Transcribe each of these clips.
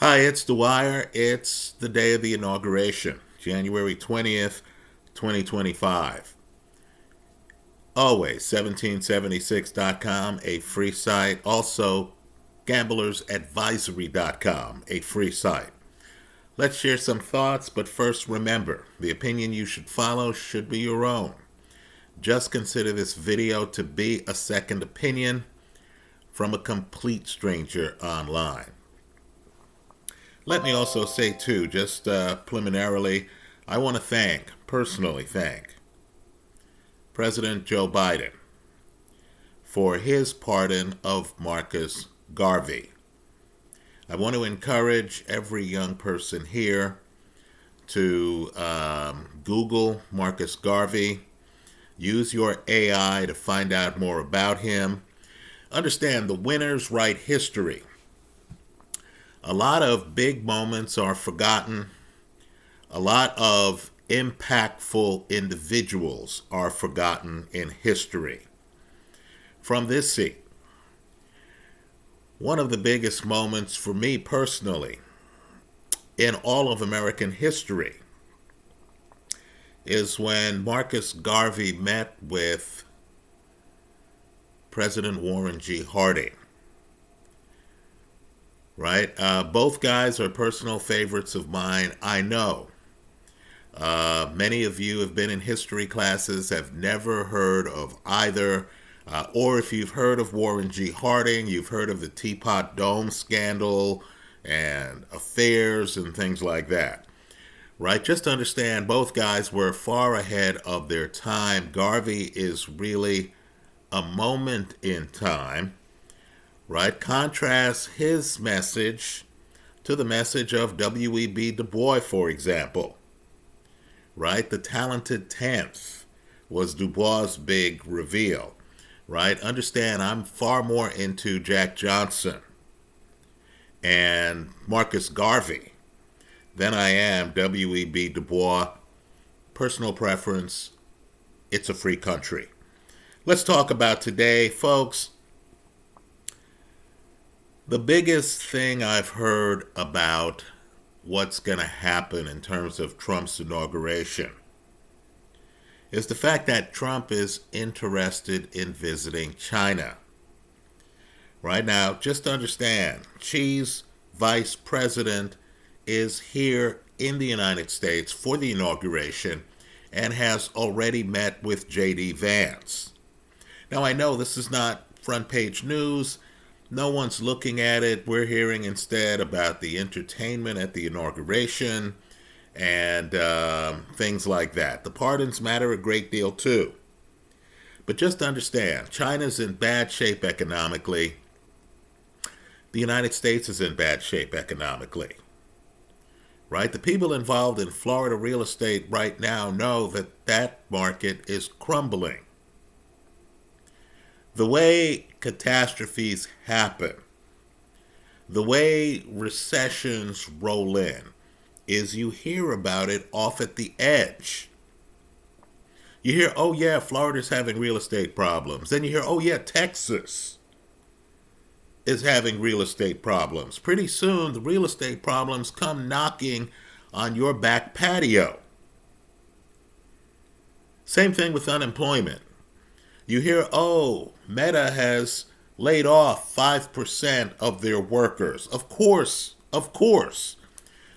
Hi, it's Dwyer. It's the day of the inauguration, January 20th, 2025. Always 1776.com, a free site. Also, gamblersadvisory.com, a free site. Let's share some thoughts, but first remember, the opinion you should follow should be your own. Just consider this video to be a second opinion from a complete stranger online. Let me also say, too, just preliminarily, I want to personally thank President Joe Biden for his pardon of Marcus Garvey. I want to encourage every young person here to Google Marcus Garvey, use your AI to find out more about him. Understand, the winners write history. A lot of big moments are forgotten. A lot of impactful individuals are forgotten in history. From this seat, one of the biggest moments for me personally in all of American history is when Marcus Garvey met with President Warren G. Harding. Right? Both guys are personal favorites of mine. I know. Many of you have been in history classes, have never heard of either. Or if you've heard of Warren G. Harding, you've heard of the Teapot Dome scandal and affairs and things like that. Right? Just understand, both guys were far ahead of their time. Garvey is really a moment in time. Right? Contrast his message to the message of W.E.B. Du Bois, for example. Right? The talented 10th was Du Bois' big reveal. Right? Understand, I'm far more into Jack Johnson and Marcus Garvey than I am W.E.B. Du Bois. Personal preference, it's a free country. Let's talk about today, folks. The biggest thing I've heard about what's going to happen in terms of Trump's inauguration is the fact that Trump is interested in visiting China. Right now, just understand, Xi's vice president is here in the United States for the inauguration and has already met with J.D. Vance. Now, I know this is not front page news. No one's looking at it. We're hearing instead about the entertainment at the inauguration and things like that. The pardons matter a great deal too. But just understand, China's in bad shape economically. The United States is in bad shape economically. Right? The people involved in Florida real estate right now know that that market is crumbling. The way catastrophes happen, the way recessions roll in, is you hear about it off at the edge. You hear, oh yeah, Florida's having real estate problems. Then you hear, oh yeah, Texas is having real estate problems. Pretty soon, the real estate problems come knocking on your back patio. Same thing with unemployment. You hear, oh, Meta has laid off 5% of their workers. Of course.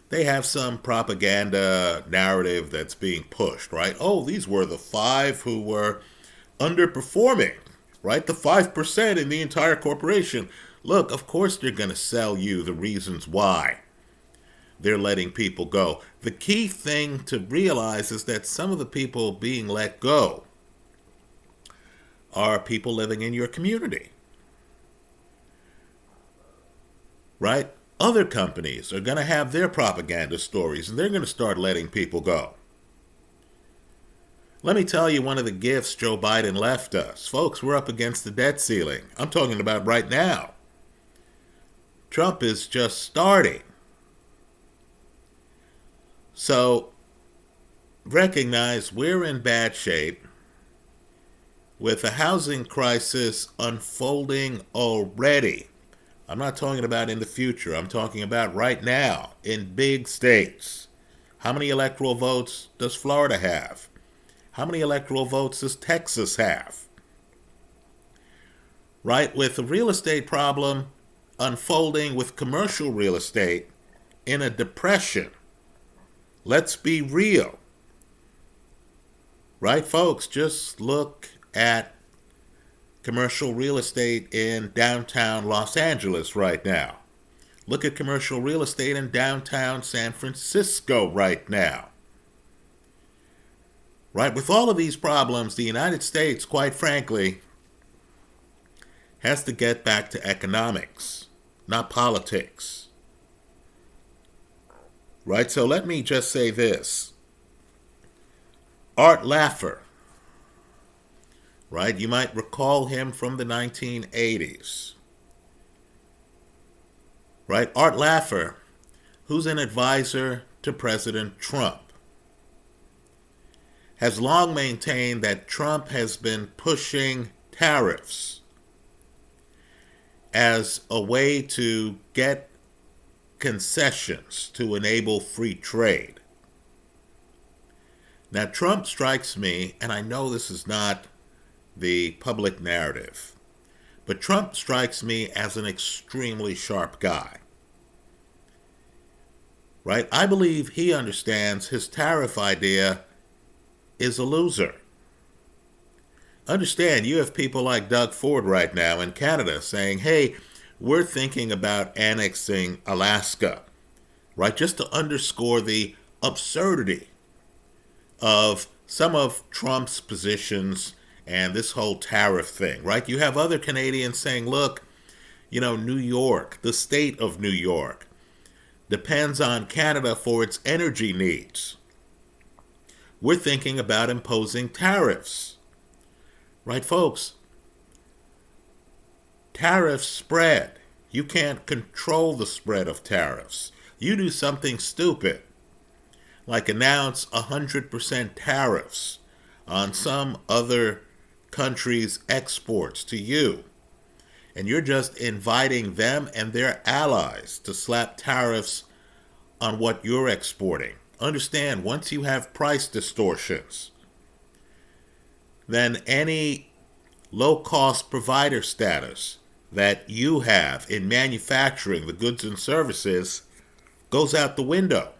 They have some propaganda narrative that's being pushed, right? Oh, these were the 5 who were underperforming, right? The 5% in the entire corporation. Look, of course they're going to sell you the reasons why they're letting people go. The key thing to realize is that some of the people being let go are people living in your community, right? Other companies are going to have their propaganda stories, and they're going to start letting people go. Let me tell you one of the gifts Joe Biden left us. Folks, we're up against the debt ceiling. I'm talking about right now. Trump is just starting. So recognize we're in bad shape. With a housing crisis unfolding already I'm not talking about in the future. I'm talking about right now in big states. How many electoral votes does Florida have? How many electoral votes does Texas have? Right? With the real estate problem unfolding with commercial real estate in a depression. Let's be real. Right, folks? Just look at commercial real estate in downtown Los Angeles right now. Look at commercial real estate in downtown San Francisco right now. Right? With all of these problems, the United States, quite frankly, has to get back to economics, not politics. Right? So let me just say this. Art Laffer, right? You might recall him from the 1980s. Right? Art Laffer, who's an advisor to President Trump, has long maintained that Trump has been pushing tariffs as a way to get concessions to enable free trade. Now, Trump strikes me, and I know this is not the public narrative, but Trump strikes me as an extremely sharp guy. Right? I believe he understands his tariff idea is a loser. Understand, you have people like Doug Ford right now in Canada saying, hey, we're thinking about annexing Alaska, right? Just to underscore the absurdity of some of Trump's positions and this whole tariff thing, right? You have other Canadians saying, look, New York, the state of New York, depends on Canada for its energy needs. We're thinking about imposing tariffs. Right, folks? Tariffs spread. You can't control the spread of tariffs. You do something stupid, like announce 100% tariffs on some other country's exports to you, and you're just inviting them and their allies to slap tariffs on what you're exporting. Understand, once you have price distortions, then any low-cost provider status that you have in manufacturing the goods and services goes out the window.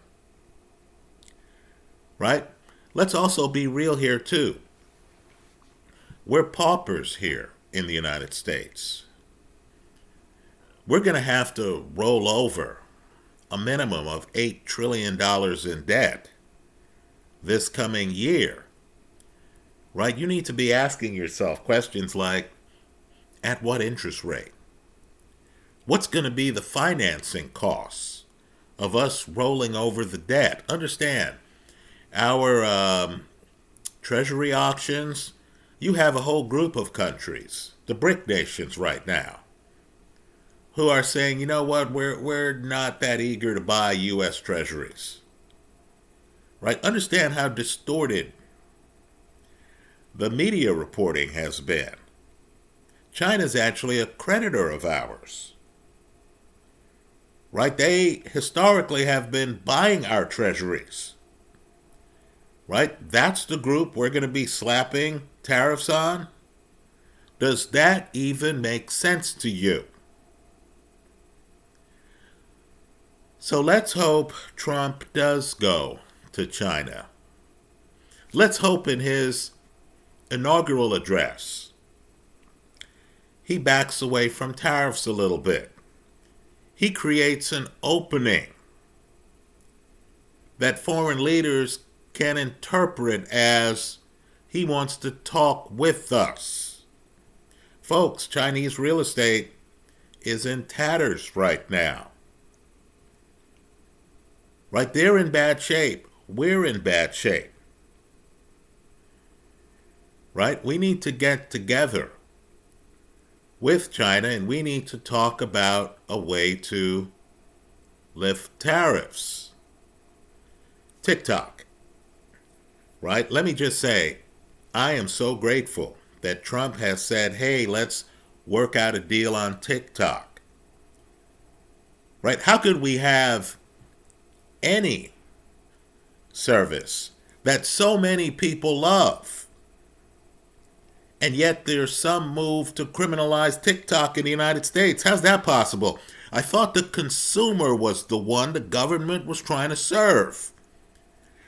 Right? Let's also be real here, too. We're paupers here in the United States. We're going to have to roll over a minimum of $8 trillion in debt this coming year. Right? You need to be asking yourself questions like, at what interest rate? What's going to be the financing costs of us rolling over the debt? Understand, our treasury auctions, you have a whole group of countries, the BRIC nations right now, who are saying, you know what, we're not that eager to buy U.S. treasuries. Right? Understand how distorted the media reporting has been. China's actually a creditor of ours. Right? They historically have been buying our treasuries. Right? That's the group we're going to be slapping tariffs on? Does that even make sense to you? So let's hope Trump does go to China. Let's hope in his inaugural address he backs away from tariffs a little bit. He creates an opening that foreign leaders can interpret as he wants to talk with us. Folks, Chinese real estate is in tatters right now. Right? They're in bad shape. We're in bad shape. Right? We need to get together with China, and we need to talk about a way to lift tariffs. TikTok. Right? Let me just say, I am so grateful that Trump has said, hey, let's work out a deal on TikTok. right? How could we have any service that so many people love, and yet there's some move to criminalize TikTok in the United States? How's that possible? I thought the consumer was the one the government was trying to serve.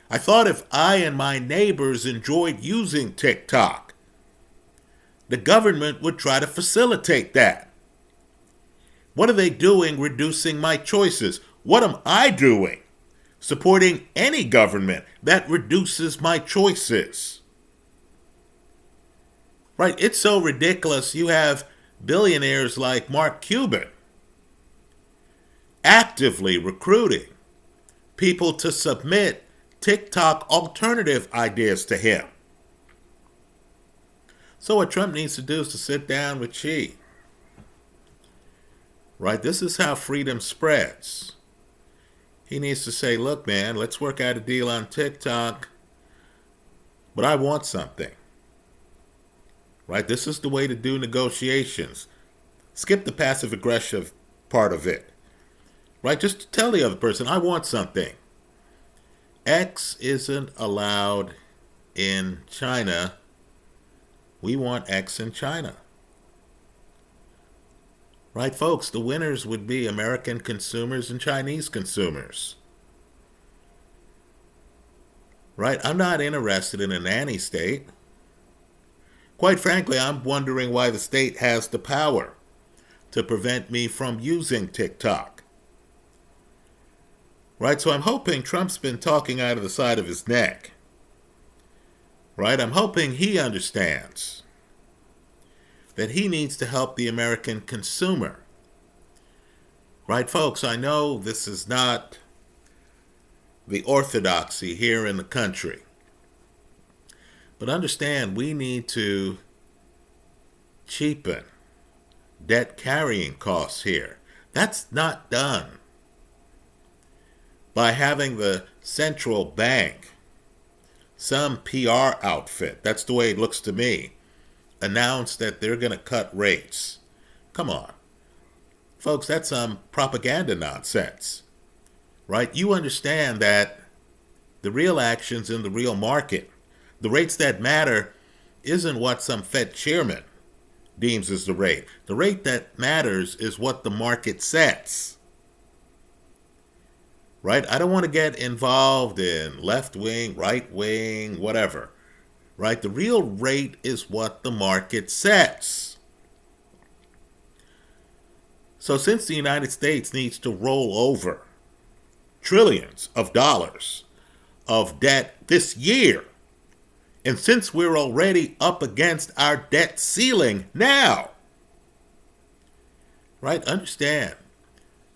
I thought if I and my neighbors enjoyed using TikTok, the government would try to facilitate that. What are they doing reducing my choices? What am I doing supporting any government that reduces my choices? Right? It's so ridiculous. You have billionaires like Mark Cuban actively recruiting people to submit TikTok alternative ideas to him. So what Trump needs to do is to sit down with Xi. Right? This is how freedom spreads. He needs to say, look, man, let's work out a deal on TikTok, but I want something. Right? This is the way to do negotiations. Skip the passive aggressive part of it. Right? Just tell the other person, I want something. X isn't allowed in China. We want X in China. Right, folks? The winners would be American consumers and Chinese consumers. Right? I'm not interested in a nanny state. Quite frankly, I'm wondering why the state has the power to prevent me from using TikTok. Right, so I'm hoping Trump's been talking out of the side of his neck. Right, I'm hoping he understands that he needs to help the American consumer. Right, folks, I know this is not the orthodoxy here in the country. But understand, we need to cheapen debt carrying costs here. That's not done by having the central bank, some PR outfit, that's the way it looks to me, announce that they're going to cut rates. Come on. Folks, that's some propaganda nonsense. Right? You understand that the real action's in the real market. The rates that matter isn't what some Fed chairman deems as the rate. The rate that matters is what the market sets. Right? I don't want to get involved in left wing, right wing, whatever. Right? The real rate is what the market sets. So since the United States needs to roll over trillions of dollars of debt this year, and since we're already up against our debt ceiling now, right? Understand,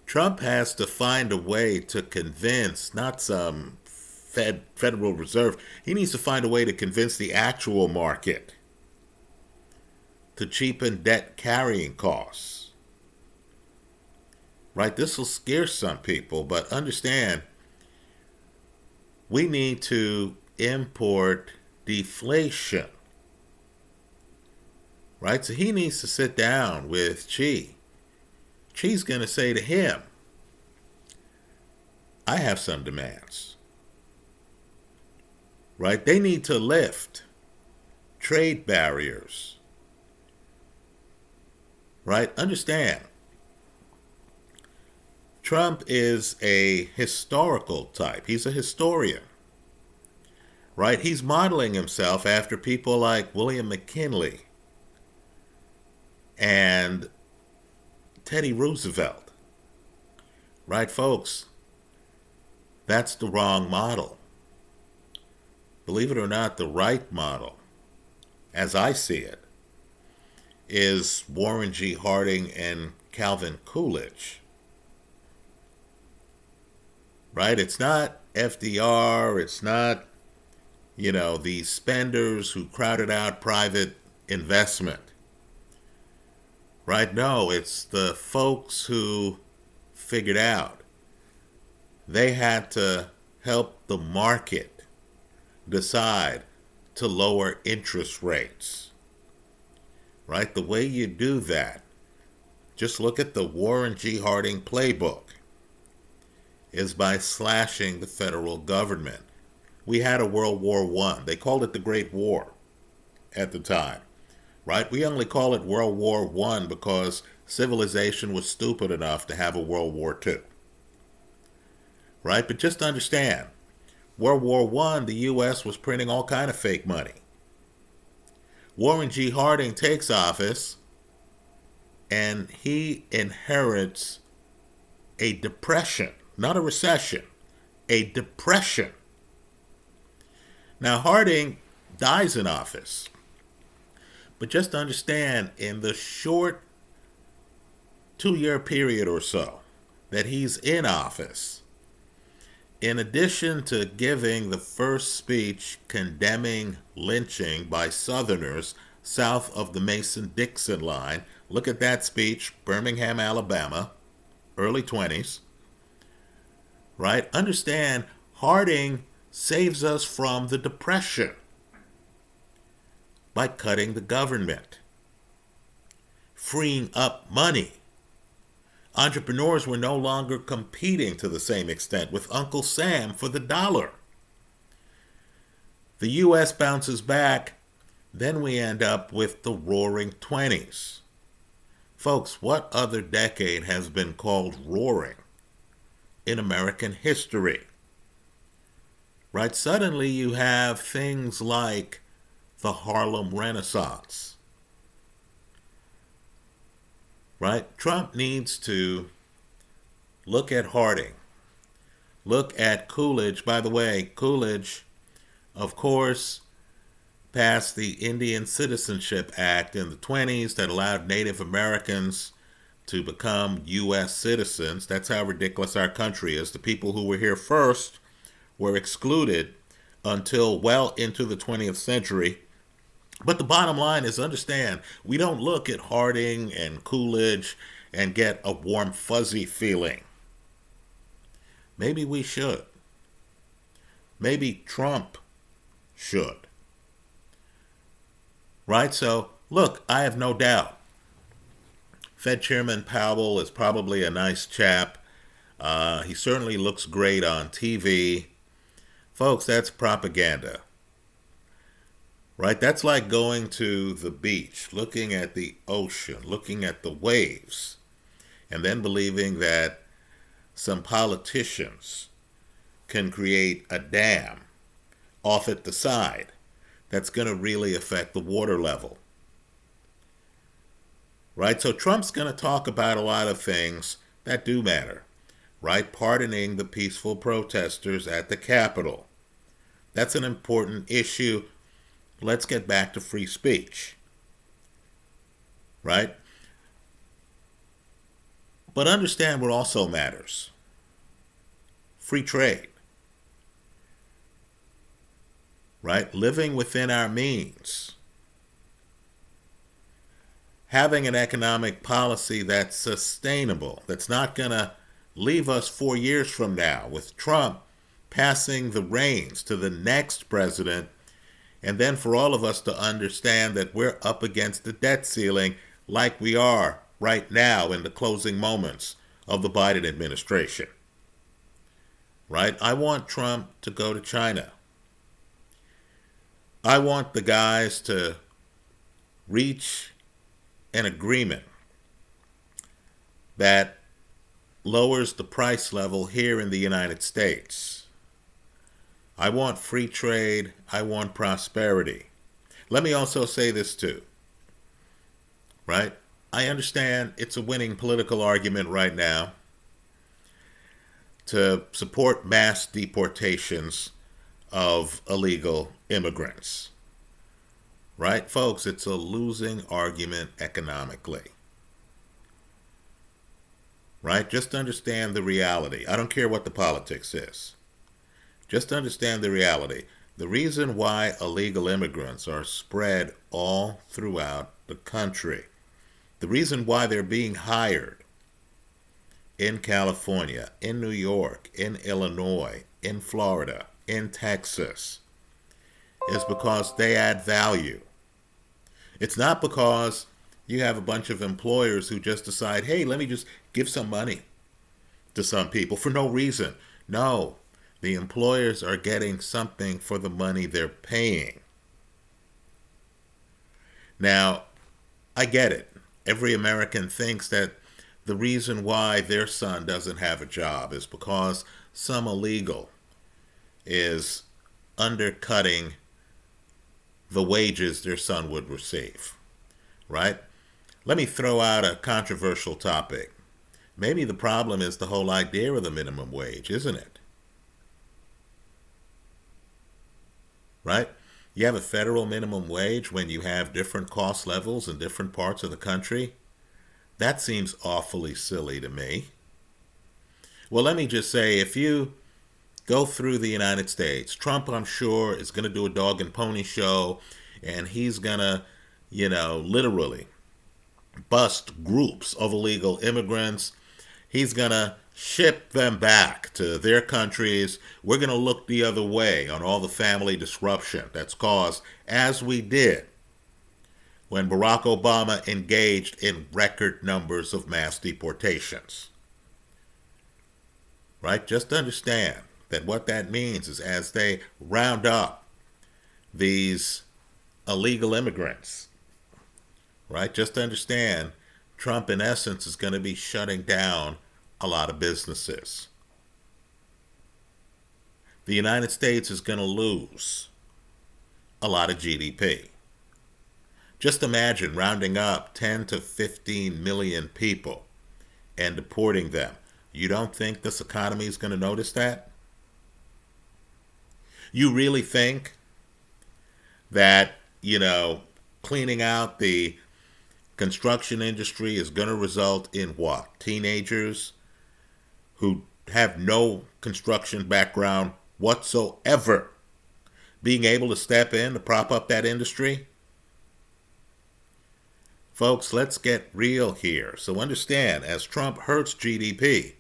Trump has to find a way to convince, not some Federal Reserve, he needs to find a way to convince the actual market to cheapen debt carrying costs. Right? This will scare some people, but understand, we need to import deflation. Right? So he needs to sit down with Xi. Xi's going to say to him, I have some demands. Right? They need to lift trade barriers. Right? Understand, Trump is a historical type. He's a historian. Right? He's modeling himself after people like William McKinley and Teddy Roosevelt. Right, folks? That's the wrong model. Believe it or not, the right model, as I see it, is Warren G. Harding and Calvin Coolidge. Right? It's not FDR. It's not, these spenders who crowded out private investment. Right? No, it's the folks who figured out they had to help the market decide to lower interest rates. Right? The way you do that, just look at the Warren G. Harding playbook. is by slashing the federal government. We had a World War I. They called it the Great War at the time, right? We only call it World War I because civilization was stupid enough to have a World War II, right? But just understand, World War I, the U.S. was printing all kind of fake money. Warren G. Harding takes office, and he inherits a depression, not a recession, a depression. Now, Harding dies in office, but just understand, in the short 2-year period or so that he's in office, in addition to giving the first speech condemning lynching by Southerners south of the Mason-Dixon line, look at that speech, Birmingham, Alabama, early 20s, right? Understand, Harding saves us from the Depression by cutting the government, freeing up money. Entrepreneurs were no longer competing to the same extent with Uncle Sam for the dollar. The U.S. bounces back, then we end up with the Roaring 20s. Folks, what other decade has been called roaring in American history? Right? Suddenly you have things like the Harlem Renaissance. Right? Trump needs to look at Harding, look at Coolidge. By the way, Coolidge, of course, passed the Indian Citizenship Act in the 20s that allowed Native Americans to become U.S. citizens. That's how ridiculous our country is. The people who were here first were excluded until well into the 20th century. But the bottom line is, understand, we don't look at Harding and Coolidge and get a warm, fuzzy feeling. Maybe we should. Maybe Trump should. Right? So, look, I have no doubt Fed Chairman Powell is probably a nice chap. He certainly looks great on TV. Folks, that's propaganda. Right? That's like going to the beach, looking at the ocean, looking at the waves, and then believing that some politicians can create a dam off at the side that's going to really affect the water level. Right? So Trump's going to talk about a lot of things that do matter. Right? Pardoning the peaceful protesters at the Capitol. That's an important issue. Let's get back to free speech, right? But understand what also matters. Free trade, right? Living within our means. Having an economic policy that's sustainable, that's not going to leave us 4 years from now with Trump passing the reins to the next president. And then for all of us to understand that we're up against the debt ceiling like we are right now in the closing moments of the Biden administration. Right? I want Trump to go to China. I want the guys to reach an agreement that lowers the price level here in the United States. I want free trade. I want prosperity. Let me also say this too, right? I understand it's a winning political argument right now to support mass deportations of illegal immigrants. Right, folks? It's a losing argument economically. Right? Just understand the reality. I don't care what the politics is. Just understand the reality. The reason why illegal immigrants are spread all throughout the country, the reason why they're being hired in California, in New York, in Illinois, in Florida, in Texas, is because they add value. It's not because you have a bunch of employers who just decide, hey, let me just give some money to some people for no reason. No, the employers are getting something for the money they're paying. Now, I get it. Every American thinks that the reason why their son doesn't have a job is because some illegal is undercutting the wages their son would receive, right? Let me throw out a controversial topic. Maybe the problem is the whole idea of the minimum wage, isn't it? Right? You have a federal minimum wage when you have different cost levels in different parts of the country. That seems awfully silly to me. Well, let me just say, if you go through the United States, Trump, I'm sure, is going to do a dog and pony show, and he's going to, literally bust groups of illegal immigrants. He's going to ship them back to their countries. We're going to look the other way on all the family disruption that's caused, as we did when Barack Obama engaged in record numbers of mass deportations. Right? Just understand that what that means is as they round up these illegal immigrants, right? Just understand Trump, in essence, is going to be shutting down a lot of businesses. The United States is going to lose a lot of GDP. Just imagine rounding up 10 to 15 million people and deporting them. You don't think this economy is going to notice that? You really think that, cleaning out the construction industry is going to result in what? Teenagers who have no construction background whatsoever being able to step in to prop up that industry? Folks, let's get real here. So understand, as Trump hurts GDP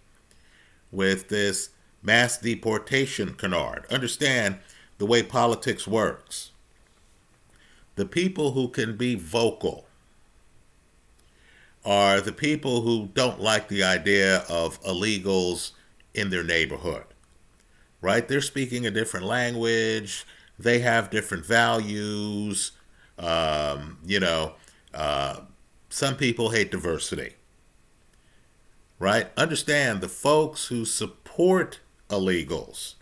with this mass deportation canard, understand the way politics works. The people who can be vocal are the people who don't like the idea of illegals in their neighborhood, right? They're speaking a different language. They have different values. Some people hate diversity, right? Understand, the folks who support illegals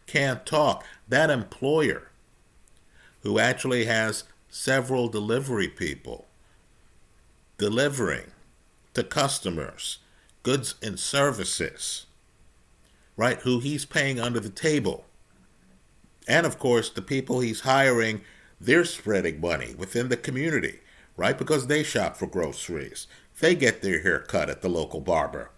can't talk. That employer who actually has several delivery people delivering to customers goods and services, right, who he's paying under the table. And of course, the people he's hiring, they're spreading money within the community, right, because they shop for groceries. They get their hair cut at the local barber,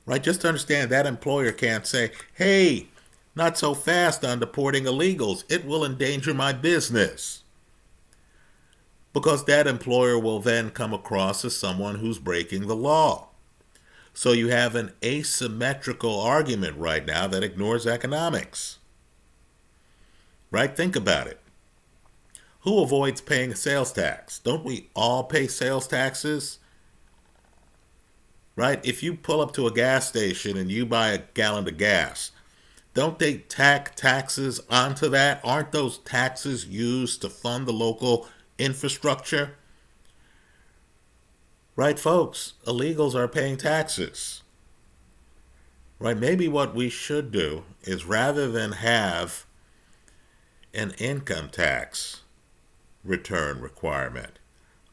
right? Just understand, that employer can't say, hey, not so fast on deporting illegals. It will endanger my business. Because that employer will then come across as someone who's breaking the law. So you have an asymmetrical argument right now that ignores economics. Right? Think about it. Who avoids paying a sales tax? Don't we all pay sales taxes? Right? If you pull up to a gas station and you buy a gallon of gas, don't they tack taxes onto that? Aren't those taxes used to fund the local infrastructure? Right, folks? Illegals are paying taxes. Right? Maybe what we should do is, rather than have an income tax return requirement,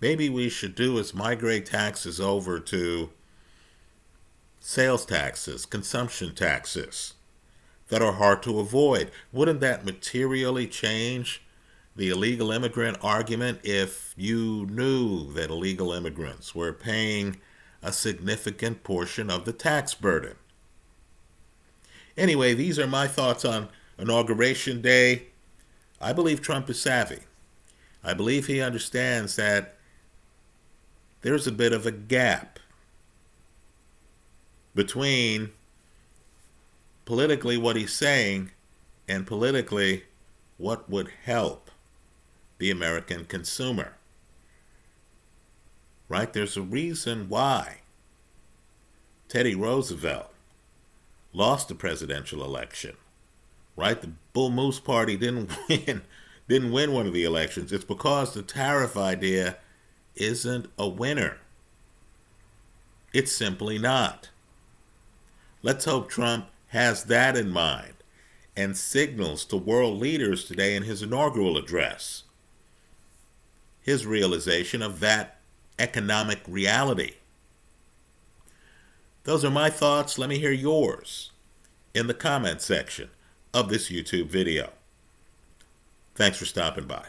maybe we should do is migrate taxes over to sales taxes, consumption taxes that are hard to avoid. Wouldn't that materially change the illegal immigrant argument if you knew that illegal immigrants were paying a significant portion of the tax burden? Anyway, these are my thoughts on Inauguration Day. I believe Trump is savvy. I believe he understands that there's a bit of a gap between politically what he's saying and politically what would help the American consumer. Right? There's a reason why Teddy Roosevelt lost the presidential election, right? The Bull Moose Party didn't win one of the elections. It's because the tariff idea isn't a winner. It's simply not. Let's hope Trump has that in mind and signals to world leaders today in his inaugural address his realization of that economic reality. Those are my thoughts. Let me hear yours in the comment section of this YouTube video. Thanks for stopping by.